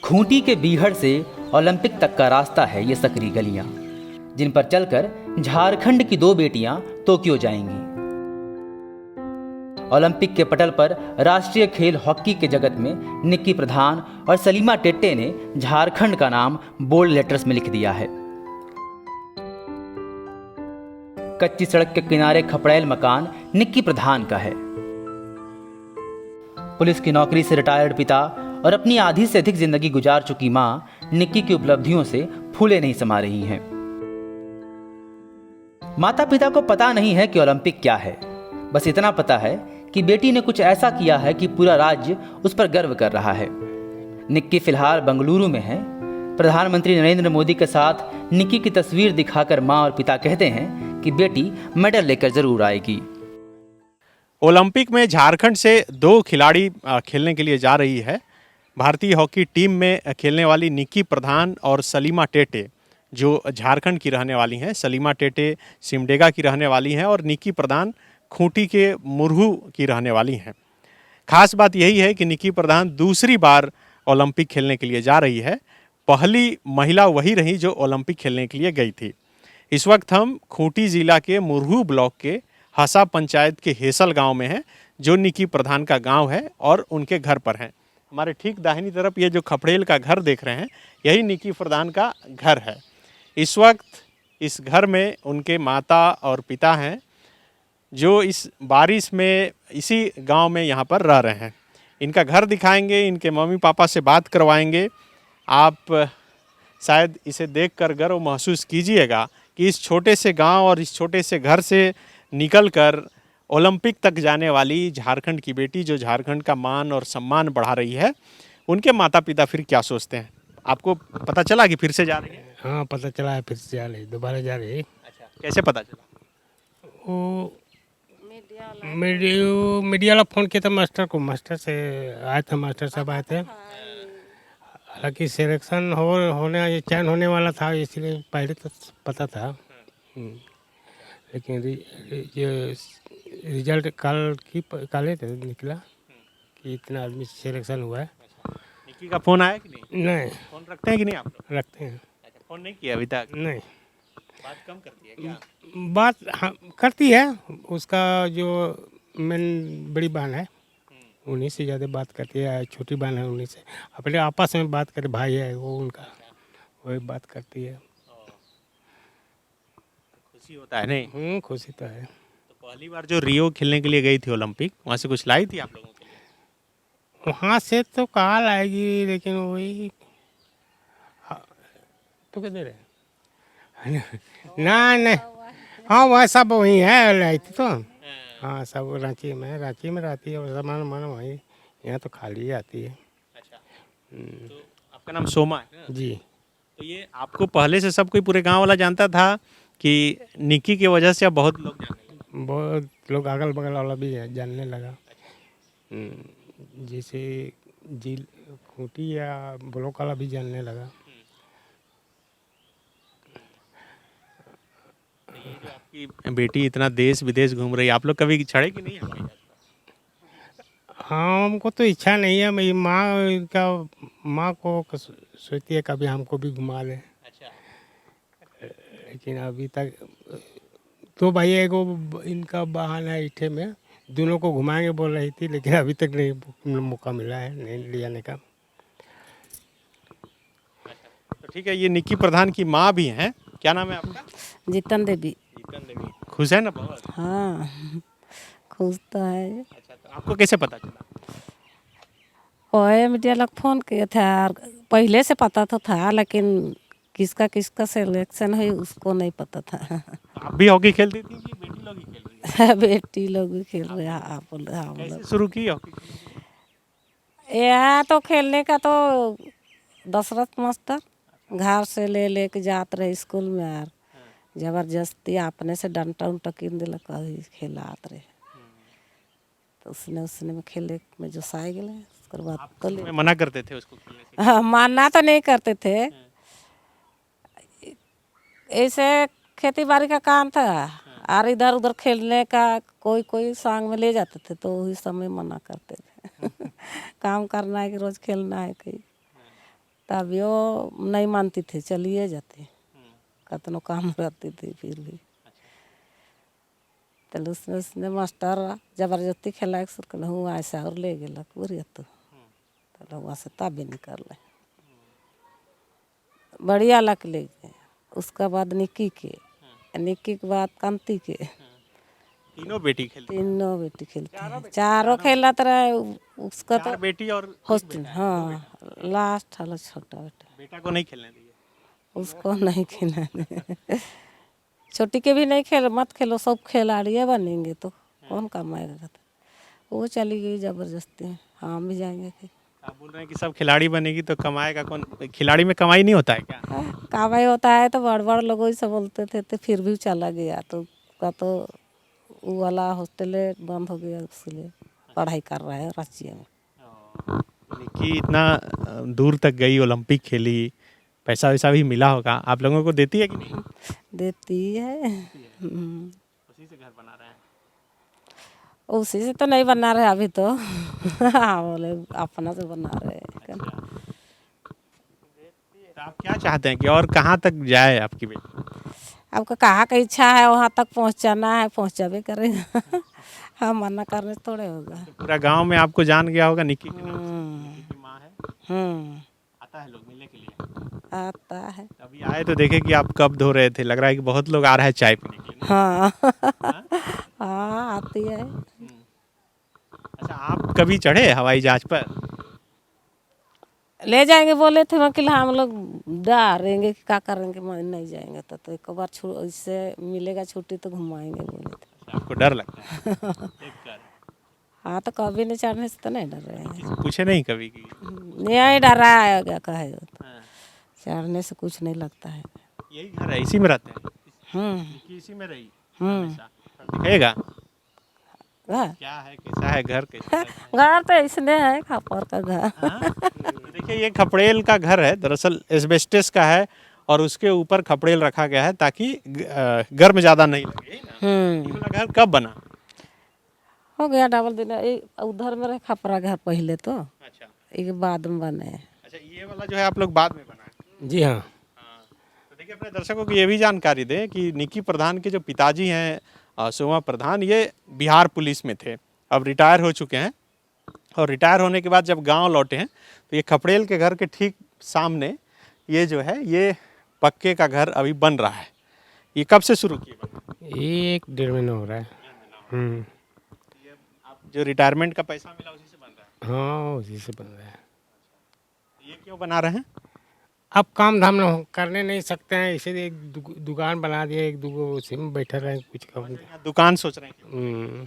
खूंटी के बीहड़ से ओलंपिक तक का रास्ता है ये सकरी गलियां, जिन पर चलकर झारखंड की दो बेटियां टोक्यो जाएंगी। ओलंपिक के पटल पर राष्ट्रीय खेल हॉकी के जगत में निक्की प्रधान और सलीमा टेट्टे ने झारखंड का नाम बोल्ड लेटर्स में लिख दिया है। कच्ची सड़क के किनारे खपड़ैल मकान निक्की प्रधान का है। पुलिस की नौकरी से रिटायर्ड पिता और अपनी आधी से अधिक जिंदगी गुजार चुकी मां निक्की की उपलब्धियों से फूले नहीं समा रही हैं। माता पिता को पता नहीं है कि ओलंपिक क्या है, बस इतना पता है कि बेटी ने कुछ ऐसा किया है कि पूरा राज्य उस पर गर्व कर रहा है। निक्की फिलहाल बेंगलुरु में है। प्रधानमंत्री नरेंद्र मोदी के साथ निक्की की तस्वीर दिखाकर मां और पिता कहते हैं कि बेटी मेडल लेकर जरूर आएगी। ओलंपिक में झारखंड से दो खिलाड़ी खेलने के लिए जा रही है। भारतीय हॉकी टीम में खेलने वाली निक्की प्रधान और सलीमा टेट्टे, जो झारखंड की रहने वाली हैं। सलीमा टेट्टे सिमडेगा की रहने वाली हैं और निक्की प्रधान खूंटी के मुरहू की रहने वाली हैं। खास बात यही है कि निक्की प्रधान दूसरी बार ओलंपिक खेलने के लिए जा रही है। पहली महिला वही रही जो ओलंपिक खेलने के लिए गई थी। इस वक्त हम खूंटी जिला के मुरहू ब्लॉक के हसा पंचायत के हेसल गांव में हैं, जो निक्की प्रधान का गांव है और उनके घर पर हैं। हमारे ठीक दाहिनी तरफ ये जो खपड़ेल का घर देख रहे हैं, यही निक्की प्रधान का घर है। इस वक्त इस घर में उनके माता और पिता हैं, जो इस बारिश में इसी गांव में यहाँ पर रह रहे हैं। इनका घर दिखाएंगे, इनके मम्मी पापा से बात करवाएंगे। आप शायद इसे देखकर गर्व महसूस कीजिएगा कि इस छोटे से गांव और इस छोटे से घर से निकलकर ओलंपिक तक जाने वाली झारखंड की बेटी, जो झारखंड का मान और सम्मान बढ़ा रही है, उनके माता पिता फिर क्या सोचते हैं। आपको पता चला कि फिर से जा रही है? हाँ, पता चला है, फिर से जा रही, दोबारा जा रही है। अच्छा, कैसे पता चला? वो मीडिया वाला फ़ोन किया था मास्टर को, मास्टर से आए थे, मास्टर साहब आए थे। हालांकि सिलेक्शन होने ये चयन होने वाला था, इसलिए पहले तो पता था। लेकिन ये रिजल्ट काले थे निकला कि इतना आदमी सिलेक्शन हुआ है। निक्की का फ़ोन आया कि नहीं? नहीं। फ़ोन रखते हैं कि नहीं आप लोग? रखते हैं। अच्छा, फ़ोन नहीं किया अभी तक? नहीं, बात कम करती है क्या? बात हाँ करती है। उसका जो मेन बड़ी बहन है, उन्हीं से ज़्यादा बात करती है। छोटी बहन है, उन्हीं से अपने आपस में बात करते, भाई है वो उनका, वही बात करती है। खुशी होता है नहीं? खुशी तो है। तो पहली बार जो रियो खेलने के लिए गई थी ओलंपिक, वहाँ से कुछ लाई थी आप लोगों के लिए? वहाँ से तो कहाँ लाएगी, लेकिन वही तो क्या दे रहे ना नहीं। हाँ, वह सब वही है, लाई थी तो। हाँ, सब रांची में रहती है, और सामान वामान वही, यहाँ तो खाली आती है। अच्छा, तो आपका नाम सोमा है ना? जी। तो ये आपको पहले से सब कोई पूरे गांव वाला जानता था कि निक्की की वजह से अब बहुत लोग जानने लगे? बहुत लोग अगल बगल वाला भी जानने लगा। जैसे खूंटी या ब्लॉक वाला भी जानने लगा। ये जो आपकी बेटी इतना देश विदेश घूम रही है, आप लोग कभी छड़े कि नहीं हमें? हाँ, हमको तो इच्छा नहीं है। मेरी माँ को सोचती है कभी हमको भी घुमा ले। अच्छा, लेकिन अभी तक तो भाई एगो इनका बहाना है, इठे में दोनों को घुमाएंगे बोल रही थी, लेकिन अभी तक नहीं मौका मिला है, नहीं ले जाने का। तो ठीक है, ये निक्की प्रधान की माँ भी हैं। क्या नाम है आपका? जीतन देवी। जीतन देवी। खुश है ना बहुत? हाँ, खुश तो है। अच्छा, तो आपको कैसे पता चला? ओए मीडिया लोग फोन किए थे, और पहले से पता तो था, लेकिन किसका सिलेक्शन है उसको नहीं पता था। आप भी हॉकी खेलती थी कि बेटी लोग ही खेल रही है? बेटी लोग भी खेल रहे हैं। आप कैसे शुरू की हॉकी? यहाँ तो खेलने का तो दशरथ मास्टर घर से लेके जाते रहे स्कूल में, यार जबरदस्ती अपने से डंटा उंटा कीन दिल खेलात रहे, तो उसने में खेले में जो साई गए। उसके बाद तो मना करते थे उसको खेलने से? हाँ, मानना तो नहीं करते थे। ऐसे खेती बाड़ी का काम था, और इधर उधर खेलने का कोई संग में ले जाते थे, तो उस समय मना करते थे। काम करना है कि रोज खेलना है कहीं। तब वो नहीं मानती थी, चलिए जाते, कतनो काम रहती थी फिर भी। तो उसने मास्टर जबरदस्ती खेला के हुआ ऐसा और ले गेला पूरी तो वहाँ से तब भी निकल ले बढ़िया लक ले गए। उसका बाद निक्की के बाद कांति के तीनों बेटी खेलती तीनों बेटी खेलती हैं, चारों खेलत रहे। उसका तो चार बेटी और हॉस्टल, हाँ लास्ट वाला छोटा बेटा, बेटा को नहीं खेलने दिए। उसको नहीं खिलाने छोटी के भी नहीं खेल, मत खेलो, सब खिलाड़ी बनेंगे तो कौन कमाएगा। वो चली गई जबरदस्ती, हम भी जाएंगे फिर। आप बोल रहे हैं कि सब खिलाड़ी बनेगी तो कमाएगा कौन? खिलाड़ी में कमाई नहीं होता है क्या? कमाई होता है तो बड़ बड़ लोग ही सब बोलते थे, तो फिर भी चला गया। तो का तो वो वाला हॉस्टल बंद हो गया, इसलिए पढ़ाई कर रहा है रांची में। निक्की इतना दूर तक गई, ओलंपिक खेली, पैसा वैसा भी मिला होगा, आप लोगों को देती है कि नहीं? देती है। उसी से घर बना रहे हैं। उसी से तो नहीं बना रहे अभी तो हाँ बोले अपना से बना रहे हैं। तो आप क्या चाहते हैं कि और कहाँ तक जाए आपकी बेटी? आपका कहाँ का इच्छा है वहाँ तक पहुँचाना है, पहुँचावे करेगा हम मना करने से थोड़े होगा। तो पूरा गांव में आपको जान गया होगा निक्की के नाम से, निक्की की माँ है। आता है लोग मिलने के लिए? आता है। अभी आए तो देखे कि आप कब धो रहे थे, लग रहा है कि बहुत लोग आ रहे हैं चाय पीने के लिए। हाँ हाँ आती है। अच्छा, आप कभी चढ़े हवाई जहाज पर? ले जाएंगे बोले थे वकील, हम लोग डरेंगे कि क्या करेंगे, नहीं जाएंगे तो एक बार इससे मिलेगा छुट्टी तो घुमाएंगे बोले थे। आपको डर लगता है देखकर? हाँ तो कभी नहीं चढ़ने से तो नहीं डर रहे हैं। किसी पूछे नहीं कभी कि? नहीं डरा है क्या कहे, चढ़ने से कुछ नहीं लगता है। यही घर है, इसी में रहते हैं? निक्की इसी में रही हमेशा? दिखेगा घर क्या है, कैसा है घर, कैसा है? घर तो इसने है खपर का घर। देखिए ये खपड़ेल का घर है, दरअसल एस्बेस्टस का है और उसके ऊपर खपड़ेल रखा गया है ताकि गर्म ज़्यादा नहीं लगे ना। ये वाला घर कब बना? हो गया डबल दिन। उधर में रहे खपरा घर पहले तो, अच्छा एक बाद में बने। अच्छा, ये वाला जो है आप लोग बाद में बनाए? जी हाँ। तो देखिए अपने दर्शकों को ये भी जानकारी दें कि निक्की प्रधान के जो पिताजी हैं सोमा प्रधान, ये बिहार पुलिस में थे, अब रिटायर हो चुके हैं। और रिटायर होने के बाद जब गांव लौटे हैं तो ये खपड़ेल के घर के ठीक सामने ये जो है ये पक्के का घर अभी बन रहा है। ये कब से शुरू किए बनना? ये 1-1.5 महीना हो रहा है। ये आप जो रिटायरमेंट का पैसा मिला उसी से बन रहा है? हाँ उसी से बन रहा है। ये क्यों बना रहे हैं? अब काम धाम करने नहीं सकते हैं, इसीलिए एक दुकान बना दिया, एक दूगो उसी में बैठे रहे कुछ काम। यहाँ दुकान सोच रहे हैं?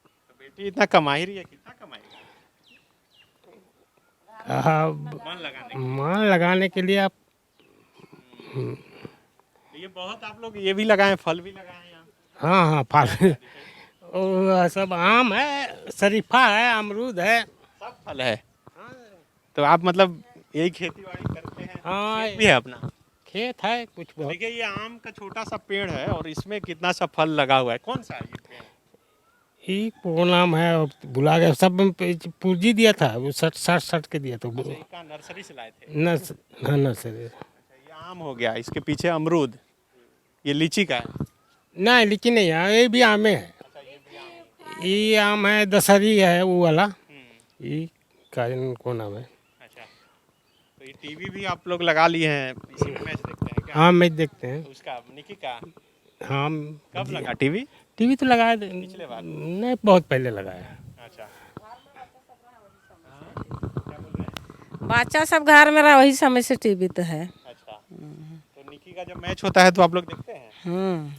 तो बेटी इतना कमा ही रही है, कितना कमाएगी? मन लगाने के लिए आप ये बहुत आप लोग ये भी लगाए, फल भी लगाए हैं यहाँ? हाँ हाँ फल और सब आम है, शरीफा है, अमरूद है, सब फल है। तो आप मतलब यही खेती बाड़ी करते हैं? हाँ खेत भी है अपना? खेत है कुछ बहुत। देखिए ये आम का छोटा सा पेड़ है और इसमें कितना सा फल लगा हुआ है, कौन सा है ये पेड़? एक वो नाम है और भुला गया, सब पूंजी दिया था वो 60 के दिया था। इसका नर्सरी से लाए थे? नर्सरी। ये आम हो गया, इसके पीछे अमरूद, ये लीची का है? नहीं लीची नहीं है, ये भी आमे है। ये आम है, दशहरी है वो वाला। ये कौन नाम है? अच्छा, तो ये टीवी भी आप लोग लगा लिए हैं, इसी में मैच देखते हैं क्या? हाँ मैच देखते हैं। उसका निकी का? हाँ कब लगा टीवी? टीवी तो लगाया पिछले बार? नहीं, बहुत पहले लगाया। अच्छा, बच्चा सब घर में रहा वही समय से टीवी तो है। अच्छा, तो निकी का जब मैच होता है तो आप लोग देखते हैं?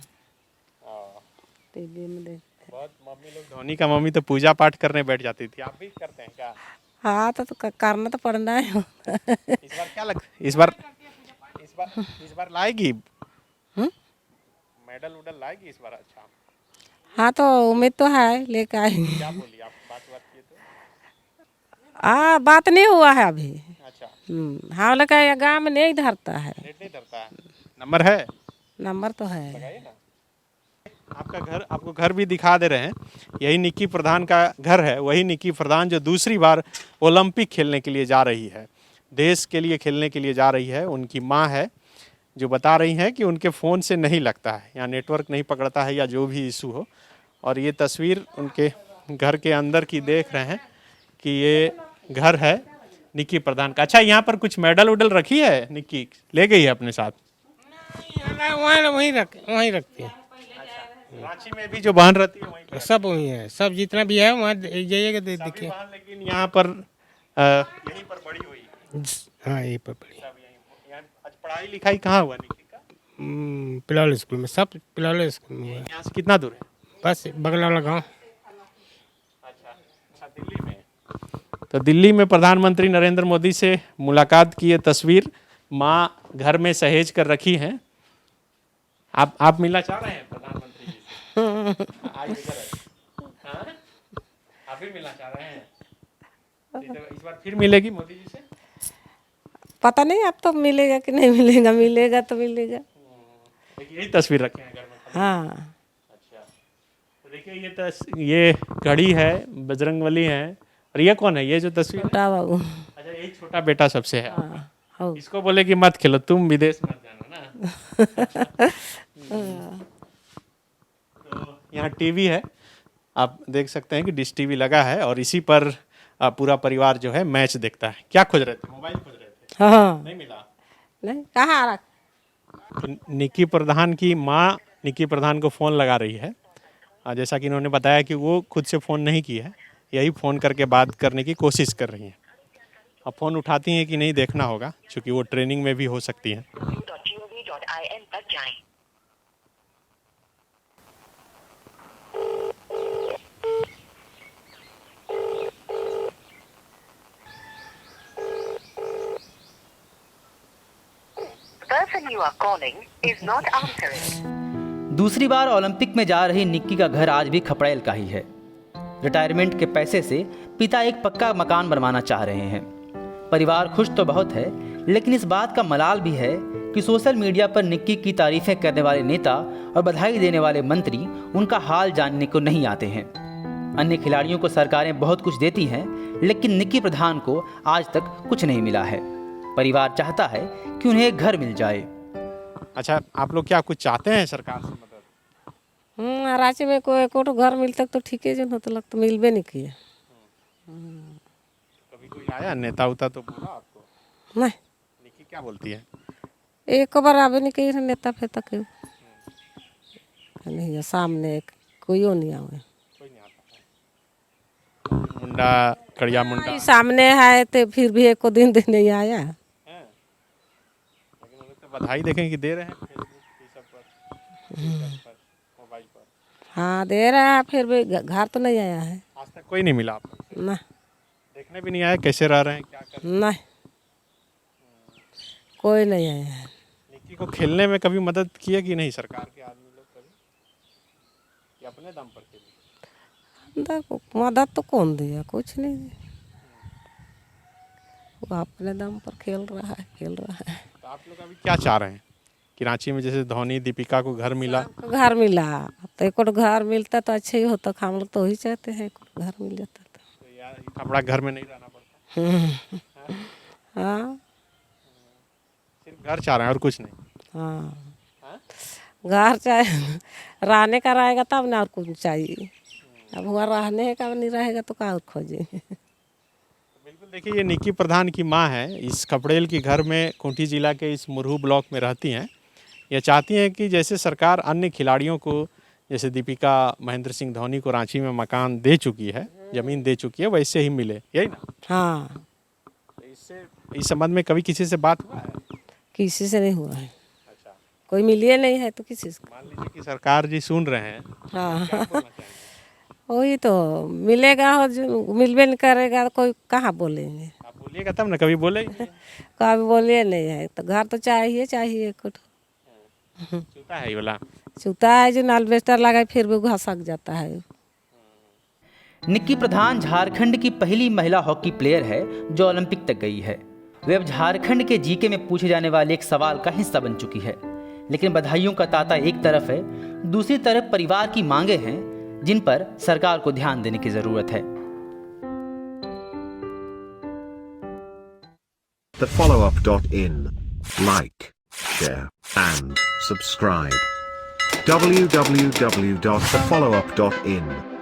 टीवी में देखते हैं। बहुत मम्मी लोग, धोनी का मम्मी तो पूजा पाठ करने बैठ जाती थी, आप भी करते हैं क्या? हाँ तो करना तो पड़ना है। इस बार क्या इस बार लाएगी मेडल उडल लाएगी इस बार? अच्छा, हाँ तो उम्मीद तो है लेकर आएंगे। क्या बोली आप, बात किए तो? बात नहीं हुआ है अभी। अच्छा, हम लोग का गाँव में नहीं धरता है। रेट नहीं धरता है? नंबर है? नंबर तो है। लगाइए ना। आपका घर, आपको घर भी दिखा दे रहे हैं, यही निक्की प्रधान का घर है। वही निक्की प्रधान जो दूसरी बार ओलंपिक खेलने के लिए जा रही है। देश के लिए खेलने के लिए जा रही है, उनकी माँ है जो बता रही हैं कि उनके फ़ोन से नहीं लगता है, या नेटवर्क नहीं पकड़ता है या जो भी इशू हो। और ये तस्वीर उनके घर के अंदर की देख रहे हैं कि ये घर है निक्की प्रधान का। अच्छा, यहाँ पर कुछ मेडल उडल रखी है निक्की, ले गई है अपने साथ? वहीं रखते हैं। रांची में भी जो बहन रहती है वहीं पर सब वहीं है, सब जितना भी है वहाँ जाइएगा देखिए। बहन, लेकिन यहाँ पर यहीं पर बड़ी हुई। हाँ यहीं पर पड़ी। सब यहाँ आज पढ़ाई लिखाई कहाँ हुआ निक्की का? पिलौल स्कूल में, सब पिलौल स्कूल में हुआ। यहाँ से कितना दूर है? बस बगल वाला गाँव। अच्छा, दिल्ली में। तो दिल्ली में प्रधानमंत्री नरेंद्र मोदी से मुलाकात की ये तस्वीर माँ घर में सहेज कर रखी हैं। आप मिलना चाह रहे हैं प्रधानमंत्री जी से? आज इधर है। हाँ? आप भी मिलना चाह रहे हैं? इस बार फिर मिलेगी मोदी जी से? पता नहीं अब तो मिलेगा कि नहीं मिलेगा, मिलेगा तो मिलेगा। देखिए यही तस्वीर रखे हैं घर में। हाँ। अच्छा, तो देखिए ये घड़ी है, बजरंगबली है, और ये कौन है ये जो तस्वीर? छोटा बाबू। अच्छा, यही छोटा बेटा सबसे है। हाँ, हो। इसको बोले कि मत खेलो, तुम विदेश मत जाना ना। तो यहाँ टीवी है, आप देख सकते हैं कि डिश टीवी लगा है और इसी पर पूरा परिवार जो है मैच देखता है। क्या खोज रहे थे? मोबाइल खोज रहे थे? हाँ। नहीं मिला? नहीं, कहाँ रख? तो निक्की प्रधान की माँ निक्की प्रधान को फ़ोन लगा रही है। जैसा कि इन्होंने बताया कि वो खुद से फ़ोन नहीं की है, यही फ़ोन करके बात करने की कोशिश कर रही हैं। अब फ़ोन उठाती हैं कि नहीं देखना होगा, क्योंकि वो ट्रेनिंग में भी हो सकती हैं। .gov.in पर जाएं। person you are calling is not answering. दूसरी बार ओलंपिक में जा रही निक्की का घर आज भी खपड़ेल का ही है। रिटायरमेंट के पैसे से पिता एक पक्का मकान बनवाना चाह रहे हैं। परिवार खुश तो बहुत है, लेकिन इस बात का मलाल भी है कि सोशल मीडिया पर निक्की की तारीफें करने वाले नेता और बधाई देने वाले मंत्री उनका हाल जानने को नहीं आते हैं। अन्य खिलाड़ियों को सरकारें बहुत कुछ देती हैं, लेकिन निक्की प्रधान को आज तक कुछ नहीं मिला है। परिवार चाहता है कि उन्हें एक घर मिल जाए। अच्छा, आप लोग क्या कुछ चाहते हैं सरकार से मदद? रांची में कोई को घर मिलता तो ठीक है, जो न तो लगता मिलबे नहीं किया। कभी कोई आया नेता उता तो बोला आपको? नहीं, निक्की क्या बोलती है? एक बार आवे नहीं कही नेता फेता क्यों नहीं है, सामने कोई नहीं आवे। कोई नहीं आता है। मुंडा, कड़िया मुंडा सामने है तो फिर भी एक दिन नहीं आया। लेकिन वो लोग तो बधाई देखें कि दे रहे हैं फेसबुक ये सब पर, मोबाइल पर। हाँ दे रहा है, फिर भी घर तो नहीं आया है। आज तक कोई नहीं मिला आपको? ना, देखने भी नहीं आया कैसे रह रहे हैं, क्या कर रहे हैं? नहीं, कोई नहीं आया है। निक्की को खेलने में कभी मदद की है कि नहीं सरकार के आदमी लोग कभी, कि अपने दम पर खेली? देखो मदद तो कौन दिया, कुछ नहीं दिया। वो अपने दम पर खेल रहा है। तो आप लोग अभी क्या चाह रहे हैं कि रांची में जैसे धोनी दीपिका को घर मिला? तो घर मिला तो एक घर मिलता तो अच्छा ही होता। हम लोग तो वही चाहते हैं, एक घर मिल जाता तो यार कपड़ा घर में नहीं रहना पड़ता? हाँ सिर्फ घर चाह रहे हैं और कुछ नहीं? हाँ, घर चाहे रहने का रहेगा तब ना, और कुछ चाहिए। अब हुआ रहने का नहीं रहेगा तो क्या खोजे। बिल्कुल, देखिए ये निक्की प्रधान की माँ है, इस खपड़ेल की घर में खूंटी जिला के इस मुरहू ब्लॉक में रहती हैं। ये चाहती हैं कि जैसे सरकार अन्य खिलाड़ियों को, जैसे दीपिका, महेंद्र सिंह धोनी को रांची में मकान दे चुकी है, ज़मीन दे चुकी है, वैसे ही मिले, यही ना? हाँ, तो इससे इस संबंध में कभी किसी से बात हुआ है? किसी से नहीं हुआ है। अच्छा, कोई मिलिए नहीं है तो किसी से। मान लीजिए कि सरकार जी सुन रहे हैं, हाँ क्या बोलना चाहेंगे? वही तो मिलेगा, और जो मिलबे नहीं करेगा तो कोई कहाँ बोलेंगे। आप बोलिएगा तब ना, कभी बोले ही नहीं। कभी बोलिए नहीं है तो घर तो चाहिए कुछ। चूता है ये वाला। चूता है जो नालबेस्टर लगा फिर भी घसक जाता है। निक्की प्रधान झारखंड की पहली महिला हॉकी प्लेयर है जो ओलंपिक तक गई है। वे अब झारखंड के जीके में पूछे जाने वाले एक सवाल का हिस्सा बन चुकी है। लेकिन बधाइयों का तांता एक तरफ है, दूसरी तरफ परिवार की मांगे हैं जिन पर सरकार को ध्यान देने की जरूरत है। thefollowup.in. Like, share, and subscribe. www.thefollowup.in